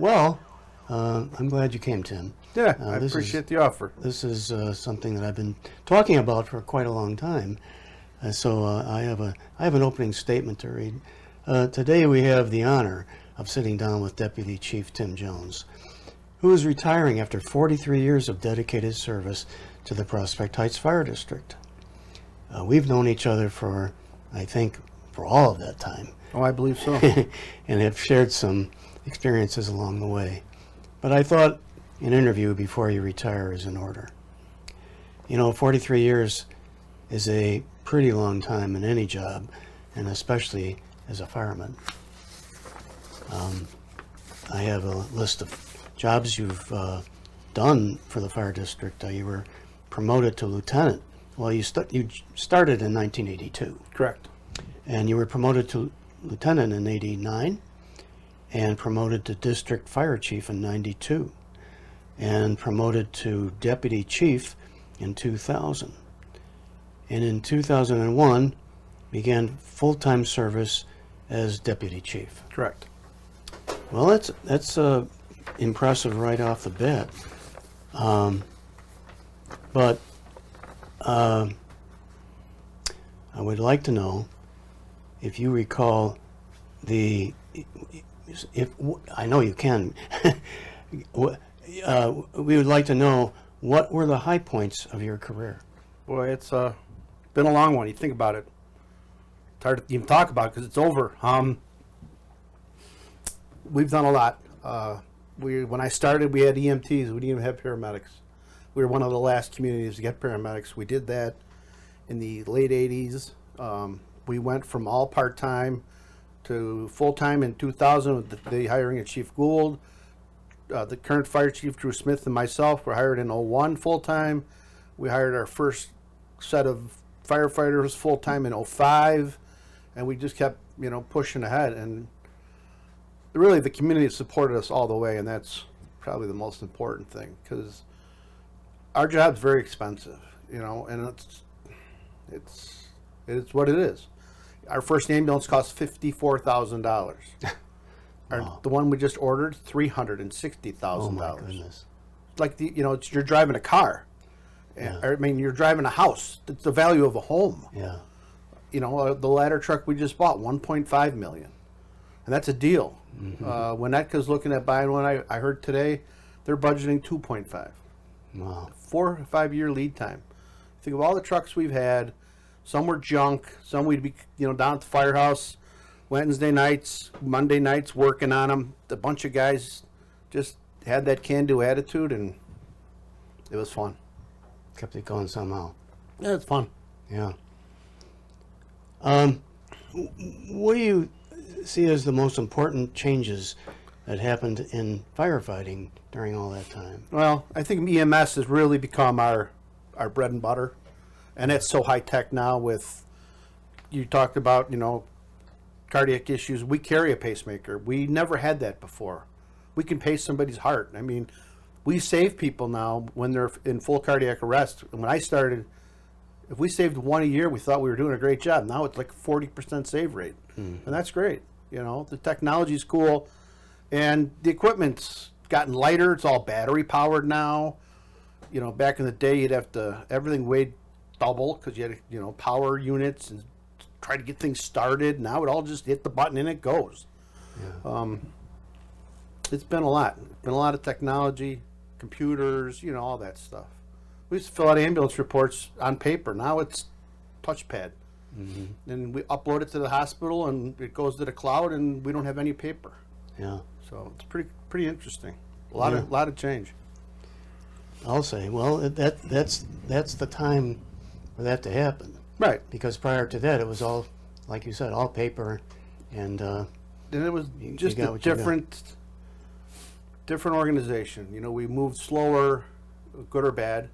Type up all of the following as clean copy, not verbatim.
Well, I'm glad you came, Tim. Yeah, I appreciate the offer. This is something that I've been talking about for quite a long time. So I have an opening statement to read. Today we have the honor of sitting down with Deputy Chief Tim Jones, who is retiring after 43 years of dedicated service to the Prospect Heights Fire District. We've known each other for, I think, for all of that time. Oh, I believe so. And have shared some experiences along the way. But I thought an interview before you retire is in order. 43 years is a pretty long time in any job, and especially as a fireman. I have a list of jobs you've done for the fire district. You were promoted to lieutenant. Well, you started in 1982. Correct. And you were promoted to lieutenant in 89, and promoted to district fire chief in 92, and promoted to deputy chief in 2000. And in 2001, began full-time service as deputy chief. Correct. Well, that's impressive right off the bat. But I would like to know if you recall if I know you can. We would like to know, what were the high points of your career? Boy, it's been a long one. You think about it. It's hard to even talk about because it's over. We've done a lot. When I started, we had EMTs. We didn't even have paramedics. We were one of the last communities to get paramedics. We did that in the late 80s. We went from all part-time to full-time in 2000 with the hiring of Chief Gould. The current fire chief, Drew Smith, and myself were hired in 01 full-time. We hired our first set of firefighters full-time in 05, and we just kept, pushing ahead. And really, the community supported us all the way, and that's probably the most important thing, because our job's very expensive, and it's what it is. Our first ambulance cost $54,000. Wow. The one we just ordered, $360,000. Oh my goodness! Like you're driving a car. Yeah. I mean, you're driving a house. It's the value of a home. Yeah. The ladder truck we just bought, $1.5 million, and that's a deal. Mm-hmm. Winetka's looking at buying one. I heard today they're budgeting 2.5. Wow. 4 or 5 year lead time. Think of all the trucks we've had. Some were junk. Some we'd be, down at the firehouse Wednesday nights, Monday nights working on them. A bunch of guys just had that can-do attitude, and it was fun. Kept it going somehow. Yeah, it's fun. Yeah. What do you see as the most important changes that happened in firefighting during all that time? Well, I think EMS has really become our bread and butter, and it's so high tech now. With, you talked about, cardiac issues. We carry a pacemaker. We never had that before. We can pace somebody's heart. I mean, we save people now when they're in full cardiac arrest. And when I started, if we saved one a year, we thought we were doing a great job. Now it's like 40% save rate, and that's great. The technology's cool, and the equipment's gotten lighter. It's all battery powered now. Back in the day, you'd have to, everything weighed double because you had power units and try to get things started. Now it all just hit the button and it goes. Yeah. It's been a lot. It's been a lot of technology, computers, all that stuff. We used to fill out ambulance reports on paper. Now it's touchpad. Mm-hmm. And we upload it to the hospital, and it goes to the cloud, and we don't have any paper. Yeah. So it's pretty interesting. A lot of change. I'll say, well, that's the time for that to happen. Right. Because prior to that, it was all, like you said, all paper, and it was just a different organization. We moved slower, good or bad.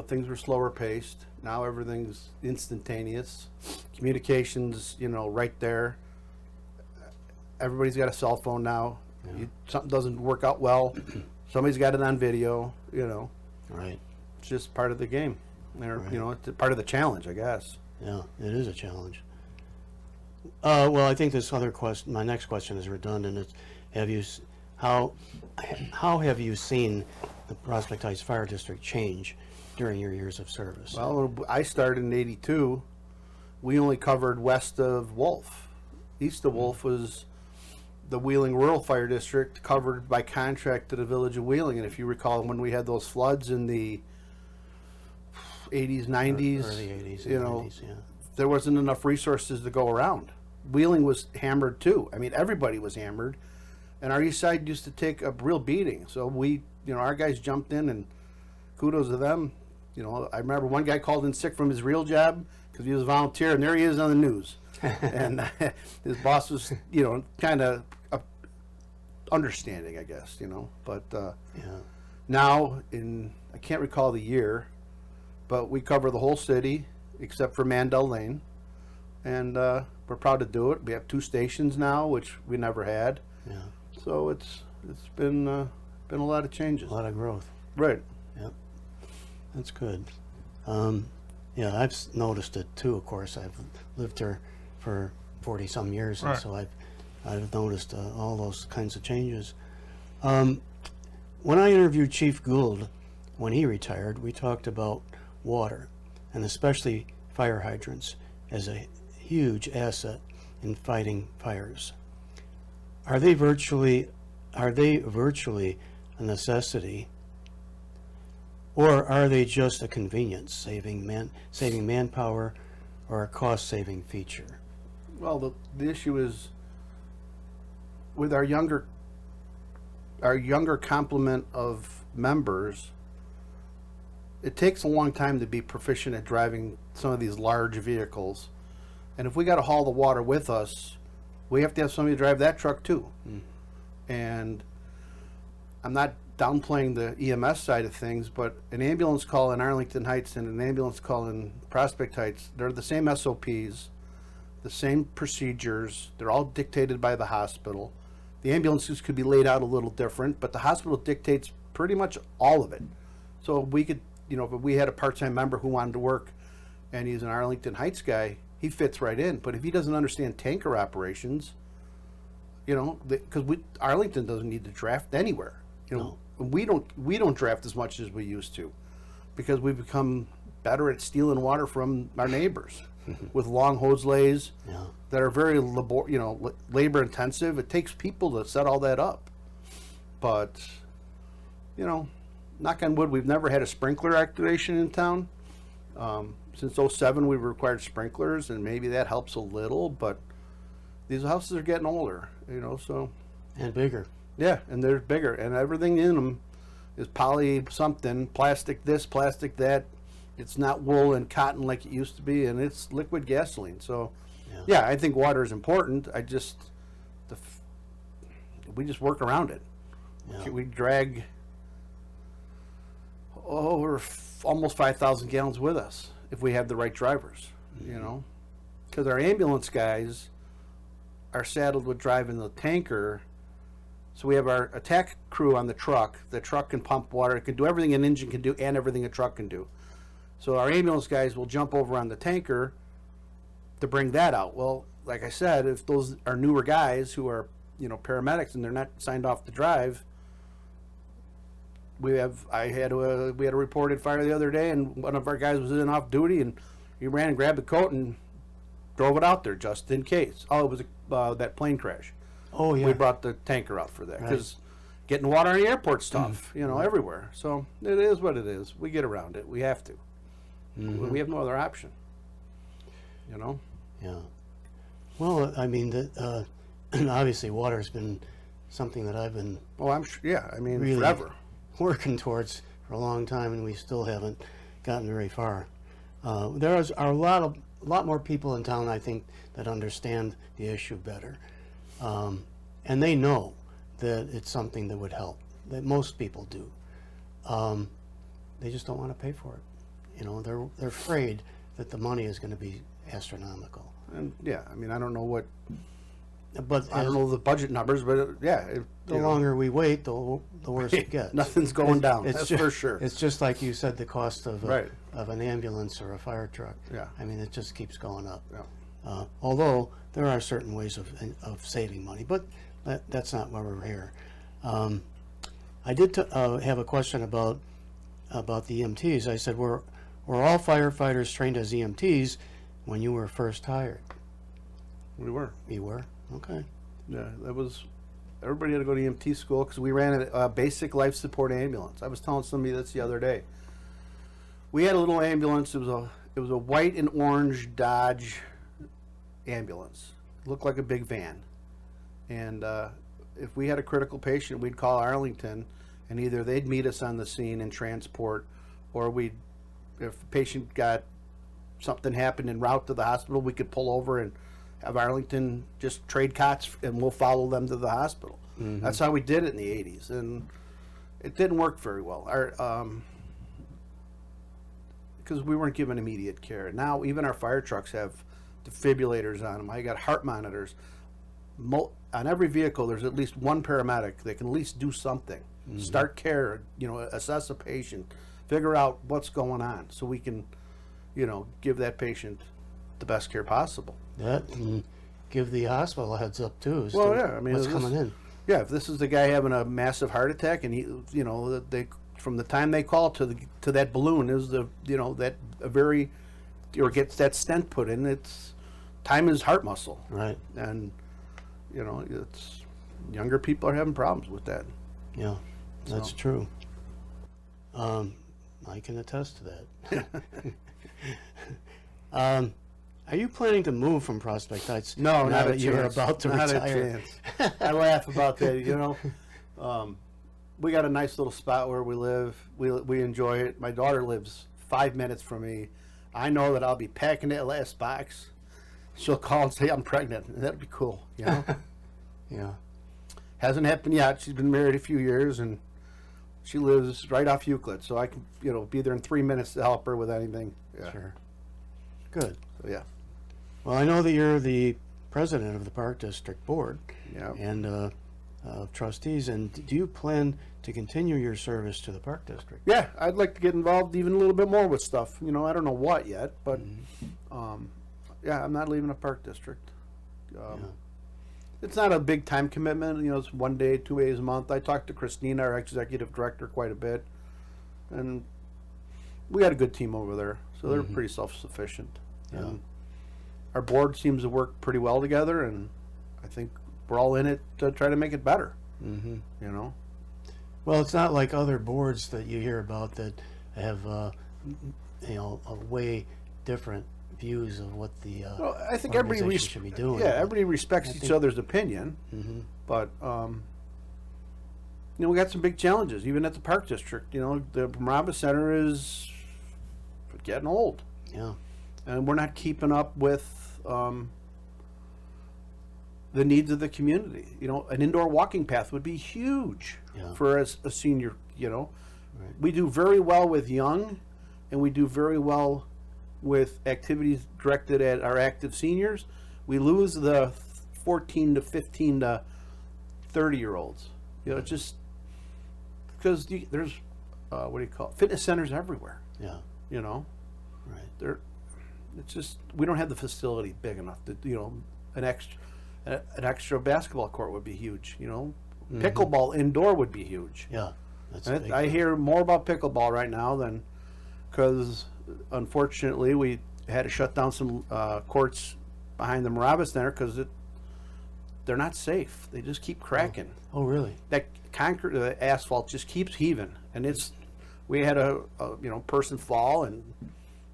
Things were slower paced. Now everything's instantaneous. Communications, right there. Everybody's got a cell phone now. Yeah. Something doesn't work out well, somebody's got it on video. Right. It's just part of the game. Right. It's part of the challenge, I guess. Yeah, it is a challenge. Well, I think this other question, my next question, is redundant. It's, have you how have you seen the Prospect Heights Fire District change during your years of service? Well, I started in '82. We only covered west of Wolf. East of Wolf was the Wheeling Rural Fire District, covered by contract to the village of Wheeling. And if you recall, when we had those floods in the '80s, '90s, Early 80s you and know, 90s, yeah. there wasn't enough resources to go around. Wheeling was hammered too. I mean, everybody was hammered, and our east side used to take a real beating. So we, our guys jumped in, and kudos to them. I remember one guy called in sick from his real job because he was a volunteer, and there he is on the news. And his boss was, kind of understanding, I guess, But Yeah. now, I can't recall the year, but we cover the whole city except for Mandel Lane, and we're proud to do it. We have 2 stations now, which we never had. Yeah. So it's been a lot of changes. A lot of growth. Right. Yep. That's good. Yeah, I've noticed it too. Of course, I've lived here for 40 some years, and Right. so I've noticed all those kinds of changes. When I interviewed Chief Gould when he retired, we talked about water, and especially fire hydrants, as a huge asset in fighting fires. Are they virtually a necessity, or are they just a convenience, saving manpower, or a cost-saving feature? Well, the issue is with our younger complement of members. It takes a long time to be proficient at driving some of these large vehicles, and if we got to haul the water with us, we have to have somebody to drive that truck too. And I'm not downplaying the EMS side of things, but an ambulance call in Arlington Heights and an ambulance call in Prospect Heights, they're the same SOPs, the same procedures. They're all dictated by the hospital. The ambulances could be laid out a little different, but the hospital dictates pretty much all of it. So we could, if we had a part-time member who wanted to work and he's an Arlington Heights guy, he fits right in. But if he doesn't understand tanker operations, because Arlington doesn't need to draft anywhere. No. We don't draft as much as we used to, because we've become better at stealing water from our neighbors with long hose lays Yeah. that are very labor intensive. It takes people to set all that up. But knock on wood, we've never had a sprinkler activation in town. Since '07, we've required sprinklers, and maybe that helps a little. But these houses are getting older, so. And bigger. Yeah, and they're bigger, and everything in them is poly something, plastic this, plastic that. It's not wool and cotton like it used to be, and it's liquid gasoline. So, yeah, I think water is important. We just work around it. Yeah. We drag over almost 5,000 gallons with us if we have the right drivers, because our ambulance guys are saddled with driving the tanker. So we have our attack crew on the truck. The truck can pump water. It can do everything an engine can do and everything a truck can do. So our ambulance guys will jump over on the tanker to bring that out. Well, like I said, if those are newer guys who are, paramedics and they're not signed off to drive, we had a reported fire the other day, and one of our guys was in off duty, and he ran and grabbed the coat and drove it out there just in case. Oh, it was that plane crash. Oh, yeah. We brought the tanker out for that because getting water in the airport's tough, everywhere. So it is what it is. We get around it. We have to. We have no other option. Yeah. Well, I mean, obviously water has been something that I've been Oh, I'm sure. Yeah, I mean, really forever. working towards for a long time, and we still haven't gotten very far. There are a lot more people in town, I think, that understand the issue better. And they know that it's something that would help, that most people do. They just don't want to pay for it. They're afraid that the money is going to be astronomical. And yeah, I mean, I don't know But I don't know the budget numbers, but the longer we wait, the worse it gets. Nothing's going down. It's That's just, for sure. It's just like you said, the cost of Right. of an ambulance or a fire truck. Yeah. I mean, it just keeps going up. Yeah. Although there are certain ways of saving money, but that's not why we're here. I did have a question about the EMTs. I said, were all firefighters trained as EMTs when you were first hired? We were. You were? Okay. Yeah, that was. Everybody had to go to EMT school because we ran a basic life support ambulance. I was telling somebody this the other day. We had a little ambulance. It was a white and orange Dodge ambulance. It looked like a big van. And if we had a critical patient, we'd call Arlington, and either they'd meet us on the scene and transport, or if the patient got something happened en route to the hospital, we could pull over and have Arlington just trade cots, and we'll follow them to the hospital. Mm-hmm. That's how we did it in the 80s, and it didn't work very well. Because we weren't given immediate care. Now even our fire trucks have defibrillators on them. I got heart monitors. On every vehicle, there's at least one paramedic that can at least do something. Mm-hmm. Start care, assess a patient, figure out what's going on, so we can, give that patient the best care possible. That, and give the hospital a heads up too. Well, yeah, I mean, what's coming in. Yeah, if this is the guy having a massive heart attack, and they from the time they call to that balloon is gets that stent put in. Time is heart muscle, right? And it's younger people are having problems with that. Yeah, that's true. I can attest to that. Are you planning to move from Prospect Heights? No, not that you're about to not retire. A chance. I laugh about that. We got a nice little spot where we live. We enjoy it. My daughter lives 5 minutes from me. I know that I'll be packing that last box. She'll call and say I'm pregnant, and that'd be cool. Yeah. Hasn't happened yet. She's been married a few years, and she lives right off Euclid, so I can be there in 3 minutes to help her with anything. Yeah. Sure. Good. So, yeah. Well, I know that you're the president of the Park District Board and trustees, and do you plan to continue your service to the Park District? Yeah, I'd like to get involved even a little bit more with stuff. I don't know what yet, but I'm not leaving the Park District. It's not a big time commitment. It's 1 day, 2 days a month. I talked to Christina, our executive director, quite a bit, and we got a good team over there, so they're pretty self-sufficient. Yeah. And our board seems to work pretty well together, and I think we're all in it to try to make it better. Mm-hmm. Well, it's not like other boards that you hear about that have a way different views of what the I think everybody should be doing. Yeah, everybody respects each other's opinion, but we got some big challenges even at the Park District. The Maraba Center is getting old. Yeah, and we're not keeping up with the needs of the community. An indoor walking path would be huge for a senior. Right. We do very well with young, and we do very well with activities directed at our active seniors. We lose the 14 to 15 to 30-year-olds. It's just because there's fitness centers everywhere. Yeah. Right. It's just we don't have the facility big enough to an extra basketball court would be huge. Pickleball indoor would be huge. Yeah. That's I hear more about pickleball right now than because unfortunately we had to shut down some courts behind the Maraba Center because they're not safe. They just keep cracking. Oh really? That concrete, the asphalt just keeps heaving, and we had a person fall and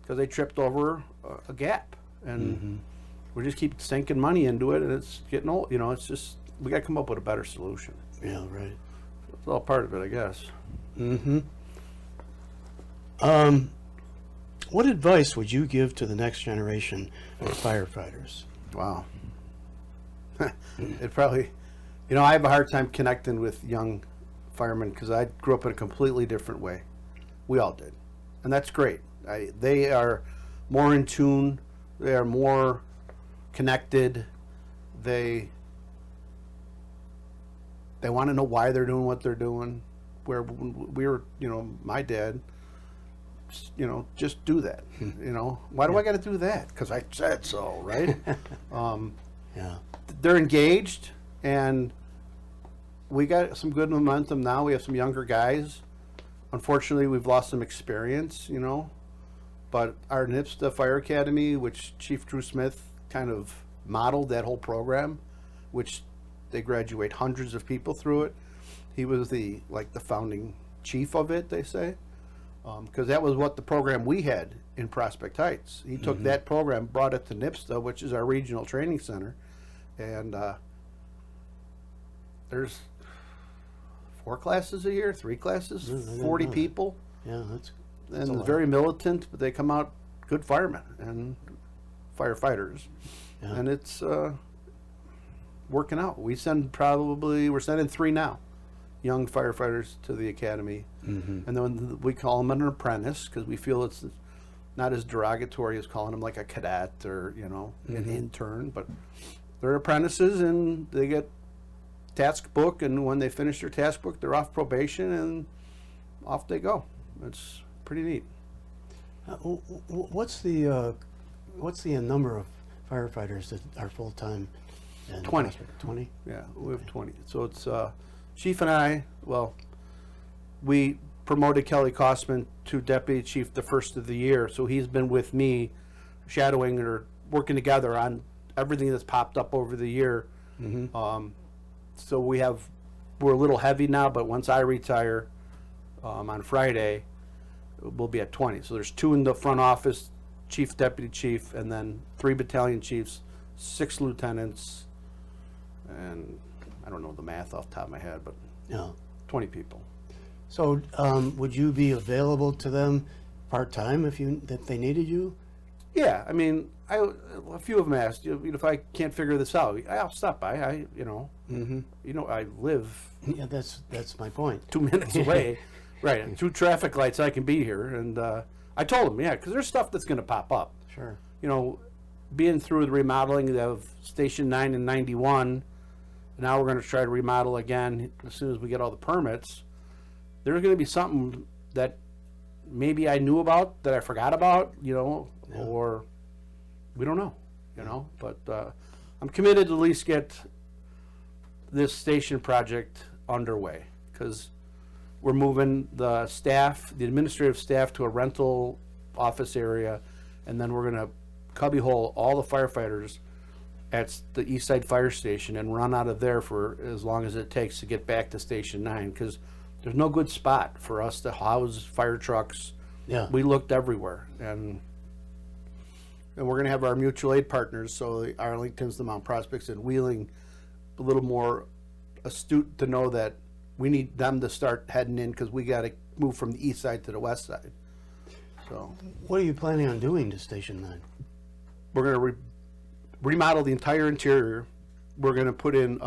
because they tripped over a gap, and we just keep sinking money into it, and it's getting old. It's just we got to come up with a better solution. Yeah, right. It's all part of it, I guess. What advice would you give to the next generation of firefighters? Wow. It probably, I have a hard time connecting with young firemen because I grew up in a completely different way. We all did, and that's great. They are more in tune. They are more connected. They want to know why they're doing what they're doing. Where we were, my dad, just do that. Why do I got to do that? Because I said so, right? Yeah. They're engaged, and we got some good momentum now. We have some younger guys. Unfortunately, we've lost some experience, you know. But our NIPSTA Fire Academy, which Chief Drew Smith kind of modeled that whole program, which they graduate hundreds of people through it. He was the founding chief of it, they say, because that was what the program we had in Prospect Heights. He took that program, brought it to NIPSTA, which is our regional training center, and there's 4 classes a year, 3 classes, 40 people. Yeah, that's And a lot. very militant, but they come out good firemen and firefighters. Yeah. And it's working out. We're sending 3 now, young firefighters to the academy. And then we call them an apprentice because we feel it's not as derogatory as calling them like a cadet or, you know, an intern, but they're apprentices and they get task book, and when they finish their task book, they're off probation and off they go. It's pretty neat. What's the number of firefighters that are full time? 20. 20. Yeah, we have 20. So it's Chief and I. Well, we promoted Kelly Kosman to deputy chief the first of the year, so he's been with me, shadowing or working together on everything that's popped up over the year. So we're a little heavy now, but once I retire on Friday, we'll be at 20. So there's 2 in the front office, chief, deputy chief, and then 3 battalion chiefs, 6 lieutenants, and I don't know the math off the top of my head, but Yeah. 20 people. So would you be available to them part time if they needed you? Yeah, I mean, a few of them asked, you know, if I can't figure this out, I'll stop by. I live Yeah, that's my point. 2 minutes away, right? And 2 traffic lights, I can be here. And I told them, yeah, because there's stuff that's going to pop up. Sure. You know, being through the remodeling of Station 9 and 91, now we're going to try to remodel again as soon as we get all the permits. There's going to be something that maybe I knew about that I forgot about, you know, or we don't know, you know. But I'm committed to at least get this station project underway because we're moving the administrative staff to a rental office area, and then we're going to cubbyhole all the firefighters at the East Side Fire Station and run out of there for as long as it takes to get back to Station 9 because there's no good spot for us to house fire trucks. Yeah. We looked everywhere, and we're going to have our mutual aid partners, so the Arlingtons, the Mount Prospects, and Wheeling, a little more astute to know that we need them to start heading in because we got to move from the east side to the west side. So What are you planning on doing to Station 9? we're going to remodel the entire interior. We're going to put in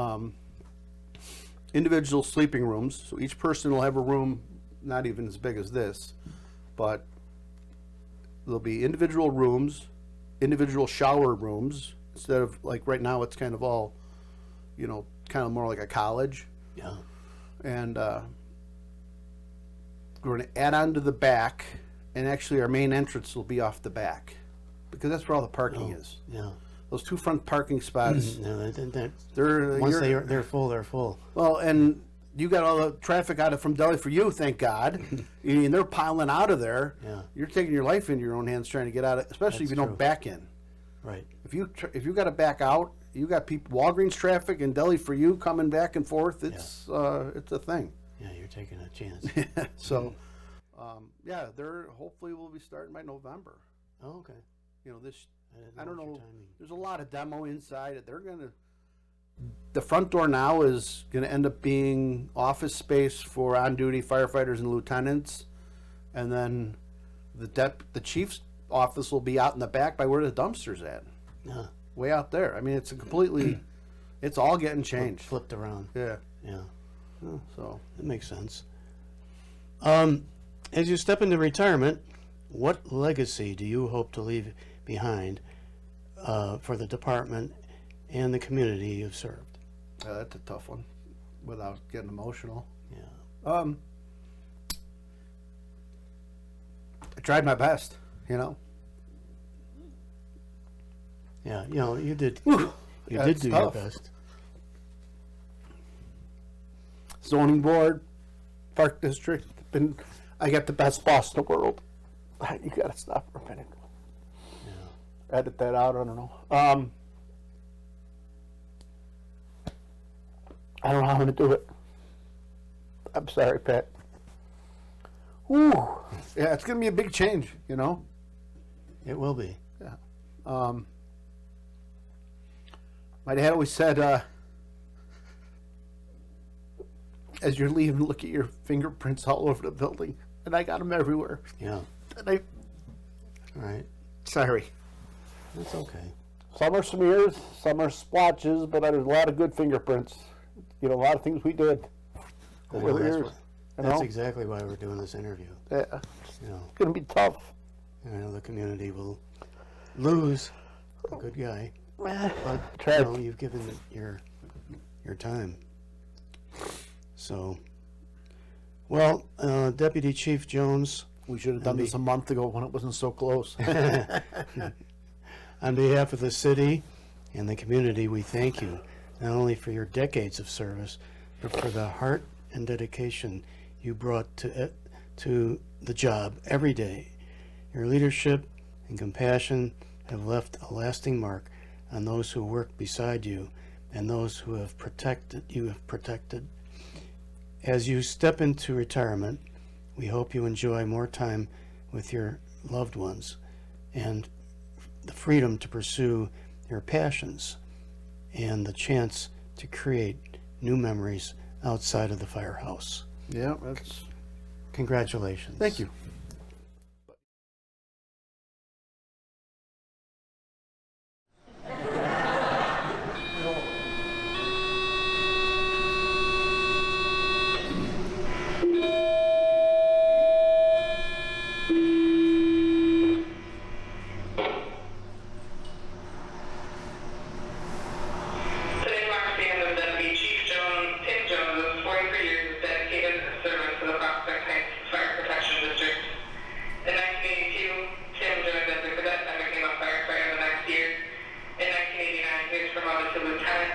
individual sleeping rooms, so each person will have a room not even as big as this, but there'll be individual rooms, individual shower rooms, instead of like right now it's kind of all, you know, kind of more like a college. Yeah. And we're going to add on to the back, and actually our main entrance will be off the back because that's where all the parking is. Yeah. Those 2 front parking spots, No, they're once they're full, they're full. well, and you got all the traffic out of from Delhi for you, thank God. And they're piling out of there. Yeah. You're taking your life into your own hands trying to get out of, especially if you don't true. back in. Right. If you got to back out, you got people Walgreens traffic and Delhi for you coming back and forth. It's a thing. Yeah, you're taking a chance. So, they're hopefully we'll be starting by November. Oh, okay. You know this. I didn't don't know know. your timing. There's a lot of demo inside. The front door now is gonna end up being office space for on-duty firefighters and lieutenants, and then the chief's office will be out in the back by where the dumpster's at, Yeah. way out there. I mean, it's a completely, it's all getting changed. Flipped around. Yeah. Yeah. So That makes sense. As you step into retirement, what legacy do you hope to leave behind for the department and the community you've served? that's a tough one, without getting emotional. Yeah. I tried my best, you know. Yeah. You did. Whew. You Yeah, did it's do your tough. best. zoning board, park district. I got the best boss in the world. You gotta stop for a minute. Yeah. Edit that out. I don't know. I don't know how I'm gonna do it. I'm sorry, Pat. Ooh, yeah, it's gonna be a big change, you know. It will be. Yeah. My dad always said, as you're leaving, look at your fingerprints all over the building, and I got them everywhere. Yeah. And I, All right. sorry. That's okay. Some are smears, some are splotches, but there's a lot of good fingerprints. You know, a lot of things we did I over know, the that's years. what- You That's know? exactly why we're doing this interview. Yeah, You know, it's gonna be tough. I know the community will lose a good guy, but Try you know, you've given it your time. So, well, Deputy Chief Jones, We should have done this a month ago when it wasn't so close. on behalf of the city and the community, we thank you not only for your decades of service, but for the heart and dedication you brought to the job every day. Your leadership and compassion have left a lasting mark on those who work beside you and those who have protected. As you step into retirement, we hope you enjoy more time with your loved ones and the freedom to pursue your passions and the chance to create new memories outside of the firehouse. Yeah, that's. Congratulations. Thank you. Today marks the end of Deputy Chief Tim Jones' 43 years of dedicated service to the Prospect Heights Fire Protection District. In 1982, Tim joined as a cadet and became a firefighter the next year. In 1989, he was promoted to lieutenant